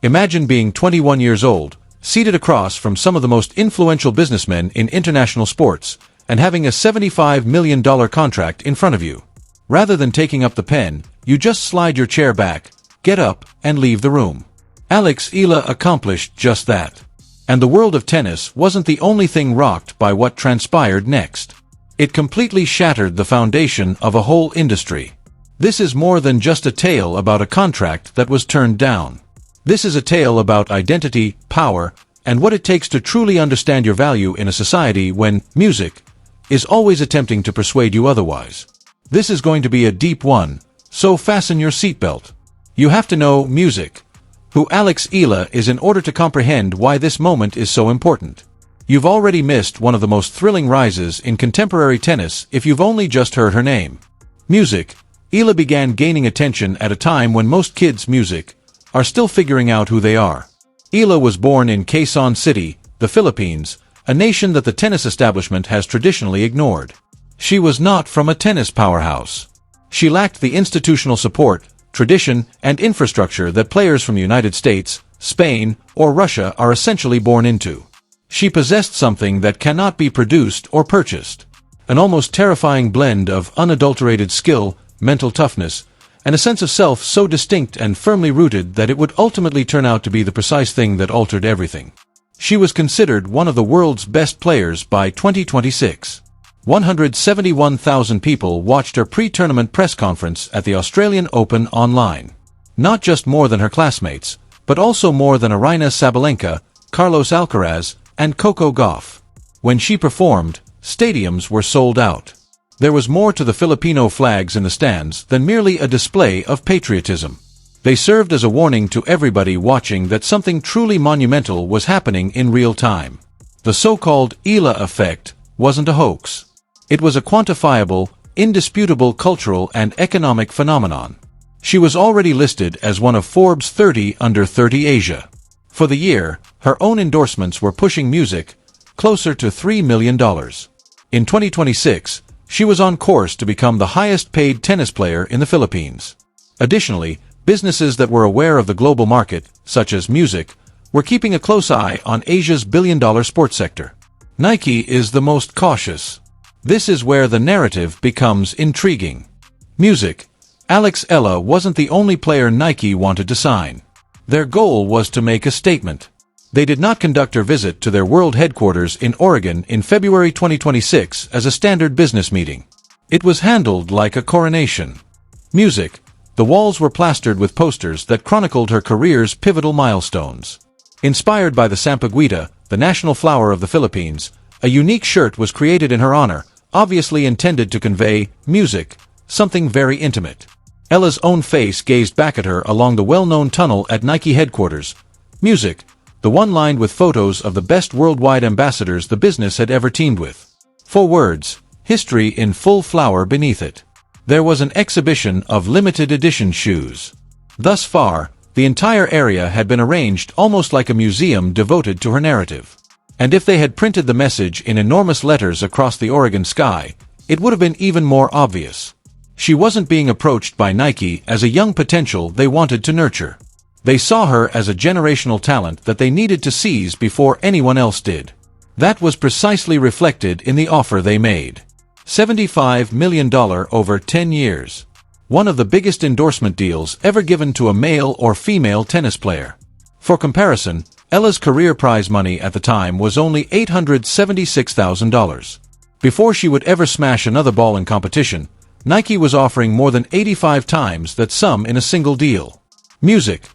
Imagine being 21 years old, seated across from some of the most influential businessmen in international sports, and having a $75 million contract in front of you. Rather than taking up the pen, you just slide your chair back, get up, and leave the room. Eala accomplished just that. And the world of tennis wasn't the only thing rocked by what transpired next. It completely shattered the foundation of a whole industry. This is more than just a tale about a contract that was turned down. This is a tale about identity, power, and what it takes to truly understand your value in a society when music is always attempting to persuade you otherwise. This is going to be a deep one, so fasten your seatbelt. You have to know music, who Eala is in order to comprehend why this moment is so important. You've already missed one of the most thrilling rises in contemporary tennis if you've only just heard her name. Music. Eala began gaining attention at a time when most kids' music are still figuring out who they are. Eala was born in Quezon City, the Philippines, a nation that the tennis establishment has traditionally ignored. She was not from a tennis powerhouse. She lacked the institutional support, tradition, and infrastructure that players from the United States, Spain, or Russia are essentially born into. She possessed something that cannot be produced or purchased. An almost terrifying blend of unadulterated skill, mental toughness, and a sense of self so distinct and firmly rooted that it would ultimately turn out to be the precise thing that altered everything. She was considered one of the world's best players by 2026. 171,000 people watched her pre-tournament press conference at the Australian Open online. Not just more than her classmates, but also more than Aryna Sabalenka, Carlos Alcaraz, and Coco Gauff. When she performed, stadiums were sold out. There was more to the Filipino flags in the stands than merely a display of patriotism. They served as a warning to everybody watching that something truly monumental was happening in real time. The so-called Eala effect wasn't a hoax. It was a quantifiable, indisputable cultural and economic phenomenon. She was already listed as one of Forbes 30 Under 30 Asia. For the year, her own endorsements were pushing music closer to $3 million. In 2026, she was on course to become the highest-paid tennis player in the Philippines. Additionally, businesses that were aware of the global market, such as music, were keeping a close eye on Asia's billion-dollar sports sector. Nike is the most cautious. This is where the narrative becomes intriguing. Music. Eala wasn't the only player Nike wanted to sign. Their goal was to make a statement. They did not conduct her visit to their world headquarters in Oregon in February 2026 as a standard business meeting. It was handled like a coronation. Music. The walls were plastered with posters that chronicled her career's pivotal milestones. Inspired by the sampaguita, the national flower of the Philippines, a unique shirt was created in her honor, obviously intended to convey music, something very intimate. Ella's own face gazed back at her along the well-known tunnel at Nike headquarters. Music. The one lined with photos of the best worldwide ambassadors the business had ever teamed with. 4 words, history in full flower beneath it. There was an exhibition of limited edition shoes. Thus far, the entire area had been arranged almost like a museum devoted to her narrative. And if they had printed the message in enormous letters across the Oregon sky, it would have been even more obvious. She wasn't being approached by Nike as a young potential they wanted to nurture. They saw her as a generational talent that they needed to seize before anyone else did. That was precisely reflected in the offer they made. $75 million over 10 years. One of the biggest endorsement deals ever given to a male or female tennis player. For comparison, Ella's career prize money at the time was only $876,000. Before she would ever smash another ball in competition, Nike was offering more than 85 times that sum in a single deal. Music.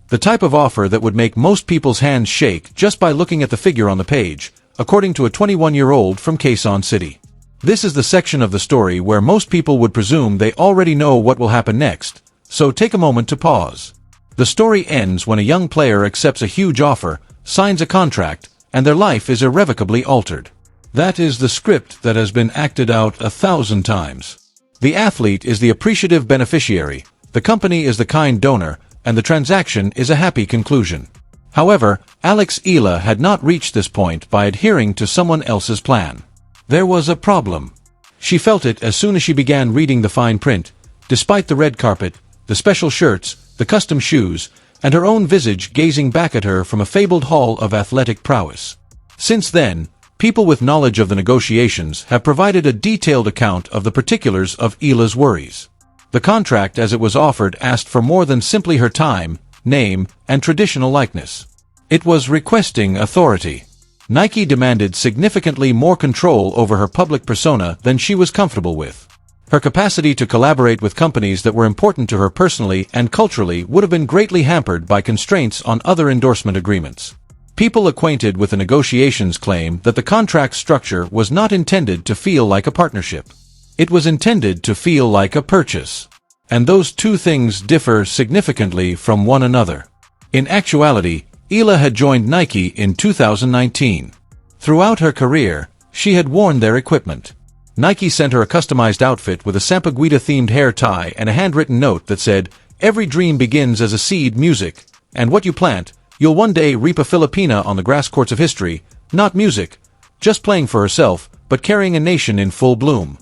The type of offer that would make most people's hands shake just by looking at the figure on the page, according to a 21-year-old from Quezon City. This is the section of the story where most people would presume they already know what will happen next, so take a moment to pause. The story ends when a young player accepts a huge offer, signs a contract, and their life is irrevocably altered. That is the script that has been acted out 1,000 times. The athlete is the appreciative beneficiary, the company is the kind donor, and the transaction is a happy conclusion. However, Eala had not reached this point by adhering to someone else's plan. There was a problem. She felt it as soon as she began reading the fine print. Despite the red carpet, the special shirts, the custom shoes, and her own visage gazing back at her from a fabled hall of athletic prowess. Since then, people with knowledge of the negotiations have provided a detailed account of the particulars of Eala's worries. The contract as it was offered asked for more than simply her time, name, and traditional likeness. It was requesting authority. Nike demanded significantly more control over her public persona than she was comfortable with. Her capacity to collaborate with companies that were important to her personally and culturally would have been greatly hampered by constraints on other endorsement agreements. People acquainted with the negotiations claim that the contract structure was not intended to feel like a partnership. It was intended to feel like a purchase. And those two things differ significantly from one another. In actuality, Eala had joined Nike in 2019. Throughout her career, she had worn their equipment. Nike sent her a customized outfit with a Sampaguita-themed hair tie and a handwritten note that said, "Every dream begins as a seed, music, and what you plant, you'll one day reap a Filipina on the grass courts of history, not music, just playing for herself, but carrying a nation in full bloom."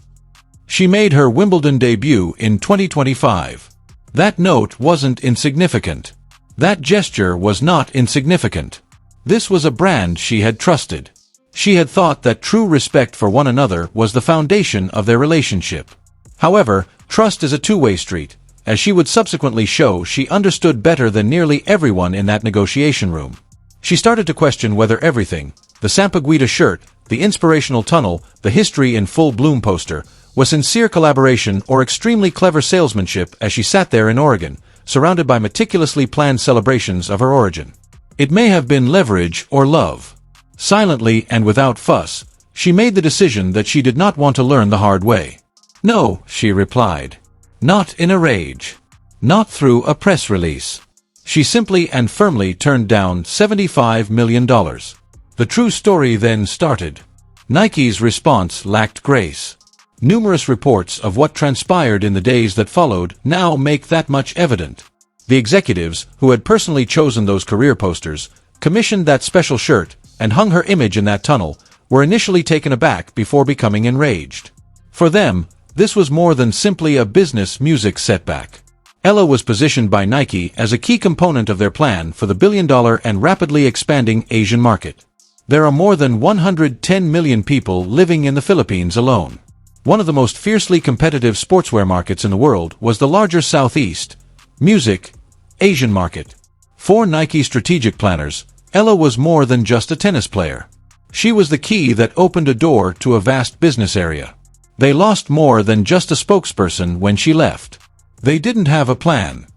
She made her Wimbledon debut in 2025. That note wasn't insignificant. That gesture was not insignificant. This was a brand she had trusted. She had thought that true respect for one another was the foundation of their relationship. However, trust is a two-way street. As she would subsequently show, she understood better than nearly everyone in that negotiation room. She started to question whether everything, the Sampaguita shirt, the inspirational tunnel, the history in full bloom poster, was sincere collaboration or extremely clever salesmanship as she sat there in Oregon, surrounded by meticulously planned celebrations of her origin. It may have been leverage or love. Silently and without fuss, she made the decision that she did not want to learn the hard way. "No," she replied. Not in a rage. Not through a press release. She simply and firmly turned down $75 million. The true story then started. Nike's response lacked grace. Numerous reports of what transpired in the days that followed now make that much evident. The executives, who had personally chosen those career posters, commissioned that special shirt, and hung her image in that tunnel, were initially taken aback before becoming enraged. For them, this was more than simply a business music setback. Eala was positioned by Nike as a key component of their plan for the billion-dollar and rapidly expanding Asian market. There are more than 110 million people living in the Philippines alone. One of the most fiercely competitive sportswear markets in the world was the larger Southeast music Asian market. For Nike strategic planners, Eala was more than just a tennis player. She was the key that opened a door to a vast business area. They lost more than just a spokesperson when she left. They didn't have a plan.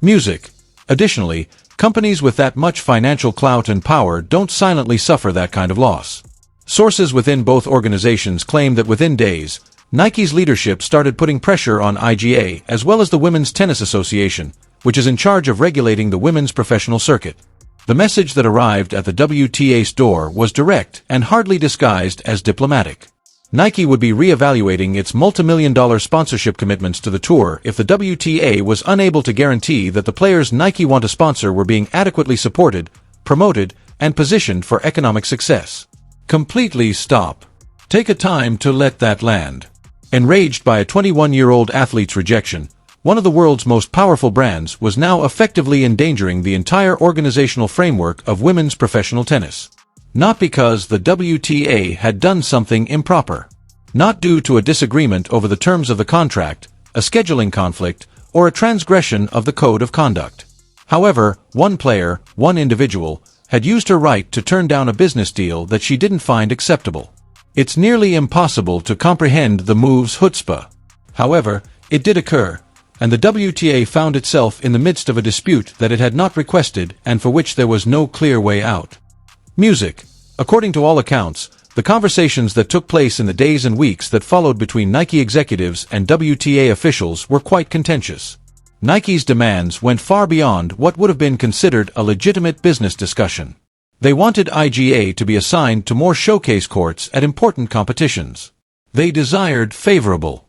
Music. Additionally, companies with that much financial clout and power don't silently suffer that kind of loss. Sources within both organizations claim that within days, Nike's leadership started putting pressure on IGA as well as the Women's Tennis Association, which is in charge of regulating the women's professional circuit. The message that arrived at the WTA's door was direct and hardly disguised as diplomatic. Nike would be re-evaluating its multi-million-dollar sponsorship commitments to the tour if the WTA was unable to guarantee that the players Nike want to sponsor were being adequately supported, promoted, and positioned for economic success. Completely stop. Take a time to let that land. Enraged by a 21-year-old athlete's rejection, one of the world's most powerful brands was now effectively endangering the entire organizational framework of women's professional tennis. Not because the WTA had done something improper. Not due to a disagreement over the terms of the contract, a scheduling conflict, or a transgression of the code of conduct. However, one player, one individual, had used her right to turn down a business deal that she didn't find acceptable. It's nearly impossible to comprehend the move's chutzpah. However, it did occur, and the WTA found itself in the midst of a dispute that it had not requested and for which there was no clear way out. Music. According to all accounts, the conversations that took place in the days and weeks that followed between Nike executives and WTA officials were quite contentious. Nike's demands went far beyond what would have been considered a legitimate business discussion. They wanted IGA to be assigned to more showcase courts at important competitions. They desired favorable